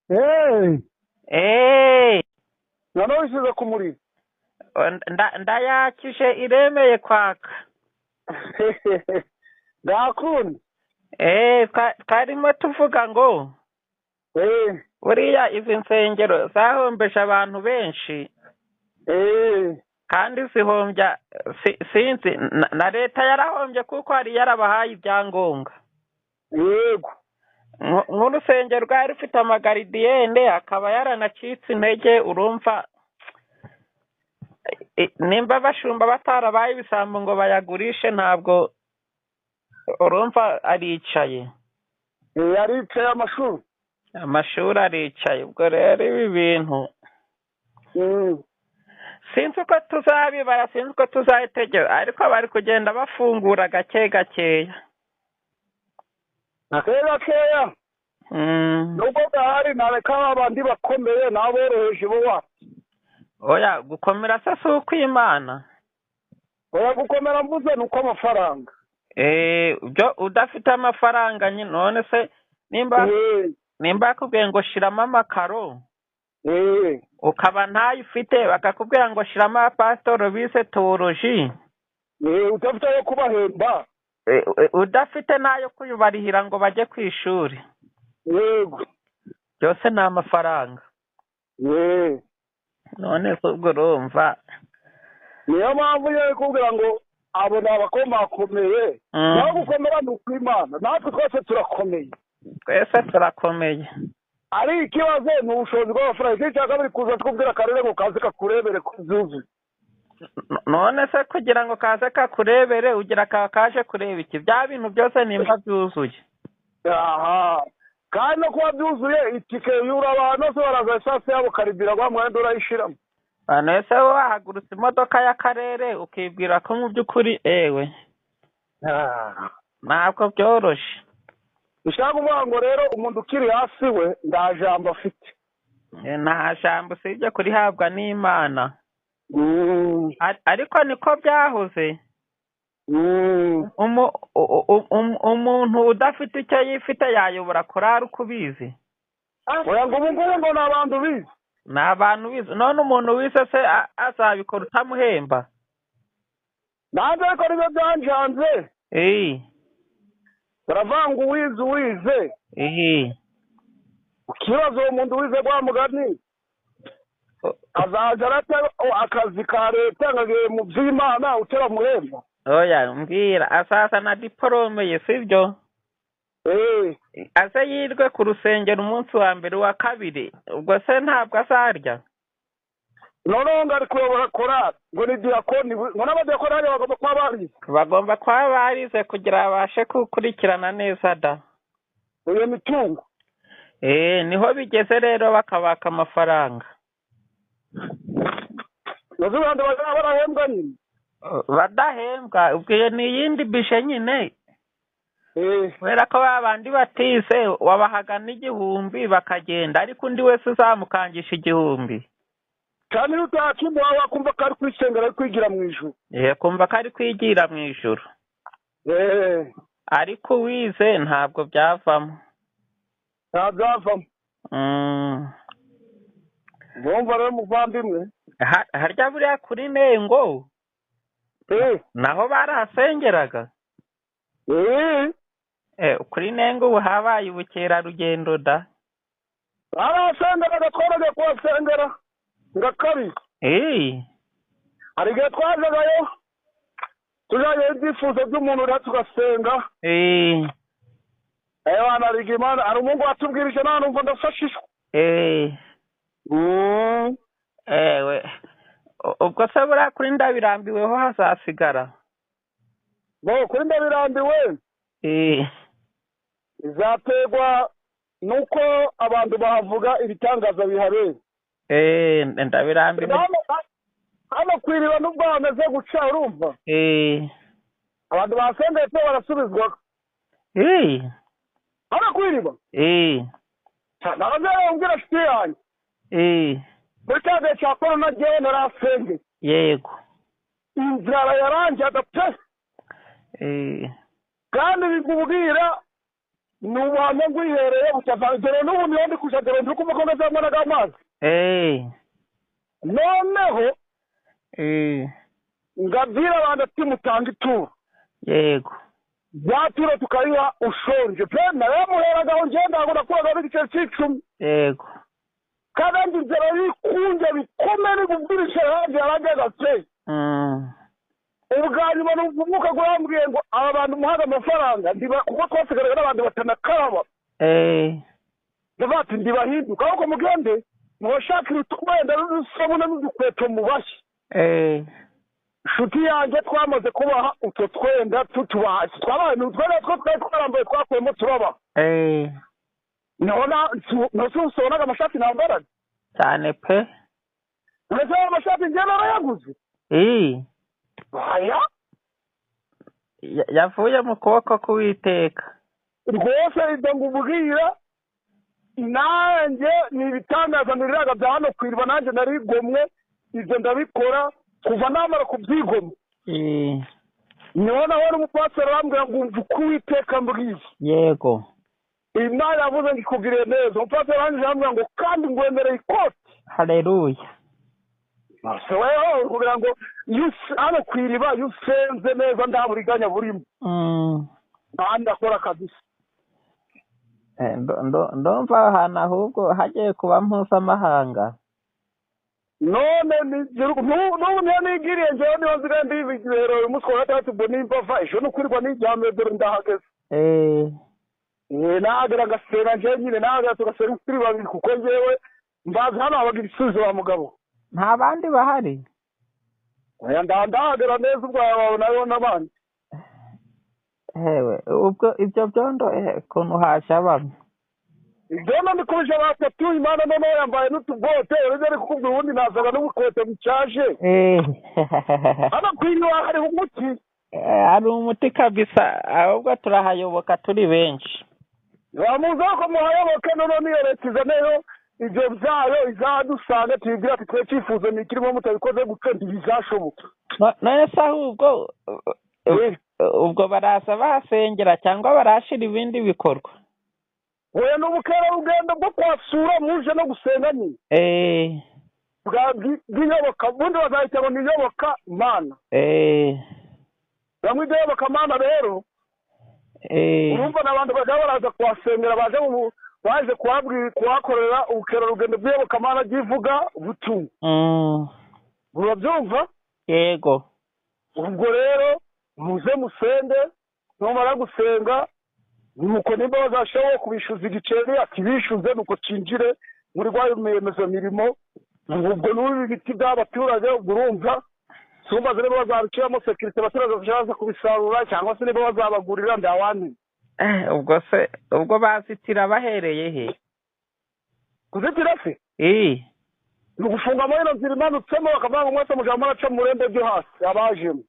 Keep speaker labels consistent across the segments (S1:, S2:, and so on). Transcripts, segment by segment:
S1: Hey,
S2: Eh,
S1: noneho wisize ku muriro.
S2: ndayakije iremeye kwaka.
S1: Ndakunda.
S2: Twarimo tuvuga ngo buriya izi nsengero zahombeje abantu benshi kandi zihombya sinzi na leta yarahombye kuko hari yarabahaye ibyangombwa.
S1: Yego.
S2: Nk'urusengero rwari rufite amagaridiyene akaba yaranacitse intege, urumva nimba abashumba batarabaye ibisambo ngo bayagurishe, ntabwo urumva aricaye.
S1: Yaricaye
S2: amashuri aricaye. Ubwo rero ibi bintu sinzi uko tuzabibara, sinzi uko tuzayitegera, ariko bari kugenda bafungura gake gakeya.
S1: gakeya. Nubwo gahari ntareka abandi bakomeye n'aboroheje bo wacu.
S2: Oya, gukomera se si ukw'Imana.
S1: Oya, gukomera mvuze ni uko amafaranga.
S2: Byo udafite amafaranga nyine, none se nimba bakubwiye ngo shiramo amakaro ukaba ntayo ufite, bakakubwira ngo shiramo abapasitoro bise teoloji,
S1: udafite ayo kubahemba,
S2: udafite n'ayo kubarihira ngo bajye ku ishuri,
S1: yego,
S2: byose ni amafaranga. None se ubwo urumva,
S1: niyo mpamvu yo kubwira ngo abo ni abakomakomeye. naho gukomera ni ukw'Imana, natwe twese turakomeye.
S2: twese turakomeye.
S1: ari ikibazo ni ubushobozi bw'amafaranga. ikindi cya kabiri kuza twubwira akarere ngo kaze kakurebere ko byuzuye.
S2: none se kugira ngo kaze kakurebere ugira kaje kureba iki? Bya bintu byose nimba byuzuye.
S1: aha, kandi no kuba byuzuye itike yura abantu bose baraza esanse yabo karibira wa mwenda urayishiramo.
S2: None se wahagurutse imodoka y'akarere ukibwira ko mu by'ukuri ntabwo byoroshye.
S1: ushaka kuvuga ngo rero umuntu ukiri hasi we nta jambo afite.
S2: nta jambo usibye kurihabwa n'Imana. ariko niko byahoze. umuntu udafite icyo yifite yayobora korari, uko ubizi.
S1: oya, ngo ubu ngubu ngo ni abantu bize.
S2: ni abantu bize. none umuntu wize se azabikora utamuhemba?
S1: nanjye ariko nibyo byanjanze. baravanga uwize. ukibaza uwo muntu wize kwa mugani azaza arata akazi ka leta ngagiye mu by'Imana utaramuhemba.
S2: oya, mbwira asaza na diporome ye, sibyo? aze yirwe ku rusengero umunsi wa mbere wa kabiri, ubwo se ntabwo azarya?
S1: noneho ngo ari kuyobora korari ngo ni diyakoni, ngo n'abadiyakonari bagomba kuba barize.
S2: bagomba kuba barize kugira babashe gukurikirana neza da
S1: iyo mitungo.
S2: niho bigeze rero bakabaka amafaranga.
S1: nazo bandi bazaba barahembwa nyine.
S2: badahembwa, ubwo iyo ni iyindi bishe nyine. kubera ko babandi batize wabahaga n'1,000 bakagenda, ariko undi wese uzamukangisha 1,000.
S1: kandi iyo utakimwe wawe wakumva ko ari kwisengera ari kwigira mu ijuru.
S2: kumva ko ari kwigira mu ijuru. ariko uwize ntabwo byavamo.
S1: nta byavamo. bumva rero muvandimwe,
S2: harya buriya kuri Nengo naho barahasengeraga. kuri Nengo ubu habaye ubukerarugendo da.
S1: barahasengeraga, twaragiye kuhasengera nga kabiri. hari igihe twajagayo tujyayo ibyifuzo by'umuntu rero tugasenga. wanariga Imana, hari umuhungu watubwirije nawe numva ndafashishwa.
S2: ubwo se buriya kuri Ndabirambiweho hazasigara?
S1: kuri Ndabirambiwe izaterwa nuko abantu bahavuga ibitangaza bihabera.
S2: Ndabirambiwe
S1: hano ku iriba nubwo hameze guca, urumva abantu basengeye pe barasubizwa. hano ku iriba nabazere mbwira nshuti yanjye, muri cya gihe cya korona jyewe narasengeye.
S2: yego.
S1: inzara yarangiye pe. kandi bikubwira ni ubuhamya ngwihereye bucavanga dore n'ubu niho ndi kuja dore ndi kumva ko ngazamwana g'amazi noneho ngabwira abantu ati mutanga ituro
S2: yego
S1: rya turo tukariha ushonje pe nawe muheragaho nje ntabwo nakuraga n'igice c'icumi
S2: yego
S1: kandi inzira bikunje bikomeye bigurisha hanze yarageza pe ubwa nyuma n'umwuka gurambwiye ngo aba bantu muhaga amafaranga kuko twasigaraga n'abantu batanakaraba ndavuga ati ndibahinduka ahubwo mugende mubashakira utwenda n'udusabune n'udukweto mubashye inshuti yanjye twamaze kubaha utwo twenda tutubaha twabaye ni utwenda two twari twarambaye twakuyemo turabaha nose usobonaga amashati nambaraga
S2: cyane pe
S1: uretse ayo mashati njye narayaguze aya
S2: yavuye mu kuboko k'Uwiteka
S1: rwose ibyo ngubwira nanjye ni ibitangaza miriraga bya hano kwirwa nanjye narigomwe ibyo ndabikora kuva namara kubyigomwa niho nawe n'umupasiteri arambwira ngo umva uko Uwiteka mbwiye
S2: yego
S1: Imana yavuze ngo ikugiriye neza umupasiteri arangije arambwira ngo kandi ngwemereye ikoti
S2: haleluya
S1: se weho kugira ngo hano kwiriba iyo usenze neza nta buriganya burimo ntandi akora kabisa
S2: ndumva ahantu ahubwo hagiye kuba mpuzamahanga
S1: none n'ubu niyo nigiriye njyewe niho nziga ndibigero uyu munsi wa gatandatu ubwo nimba va ejo n'ukurirwa nijyame dore ndahageze nahagera ngasenga njyewe nyine nahagera tugasenga turi babiri kuko njyewe mbazi hano habaga ibisubizo wa mugabo
S2: nta bandi bahari
S1: ndahagera neza ubwo wawe nayo n'abandi
S2: hewe ubwo ibyo byondo ukuntu haje abamo
S1: ibyondo ndikubije batatu Imana noneho yambaye n'utubote uretse ari kukubwira ubundi nazaga n'ubukote bucyaje hano kwiriwa hariho umuti
S2: hari umuti kabisa ahubwo turahayoboka turi benshi
S1: wamuzaho ko muhayoboke noneho niyo leta izaneho ibyo byayo izadusanga tuyibwira ati twe cyifuzo ni ikirimo mutabikoze gutyo ntibizashoboka
S2: none se ahubwo ubwo baraza bahasengera cyangwa barashira ibindi bikorwa
S1: oya n'ubukerarugendo bwo kwasura muje no gusenga nyine bw'iyoboka ubundi bazahita ngo ni iyoboka mana bamwe iyoboka mana rero urumva n'abantu bajya baraza kuhasengera baje kuhakorera ubukerarugendo bw'iyoboka mana byivuga butumwa urabyumva
S2: yego
S1: ubwo rero muze musende numara gusenga nuko nimba bazashoboye kubishyuza igiceri akibishyuze nuko cinjire muri rwa rwiyemezamirimo ubwo n'ubu ibiti by'abaturage urumva sumbaze niba bazabiciramo sekirite abaturage bashaza kubisarura cyangwa se niba bazabagurira ndawani
S2: ubwo bazitira bahereye he
S1: kuzitira se ni ugufungamo ino nzira imanutsemo bakavuga ngo mwese mujya muraca mu rembo ryo hasi abajemo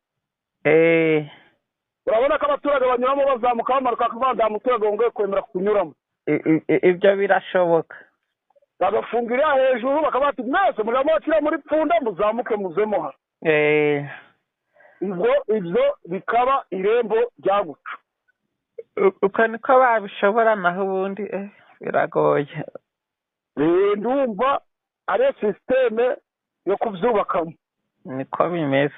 S1: urabona ko abaturage banyuramo bazamuka bamanuka kuvuga ngo umuturage wongeye kwemera kunyuramo
S2: ibyo birashoboka
S1: bagafungira hejuru bakaba bati mwese mujya muracira muri pfunda muzamuke muzemo ha ibyo bikaba irembo ryaguca
S2: uko niko babishobora naho ubundi biragoye
S1: ndumva ari sisiteme yo kubyubakamo
S2: niko bimeze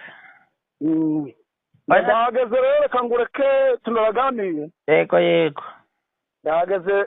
S1: ndahageze rero reka ngureke tunaraganire
S2: yego
S1: ndahageze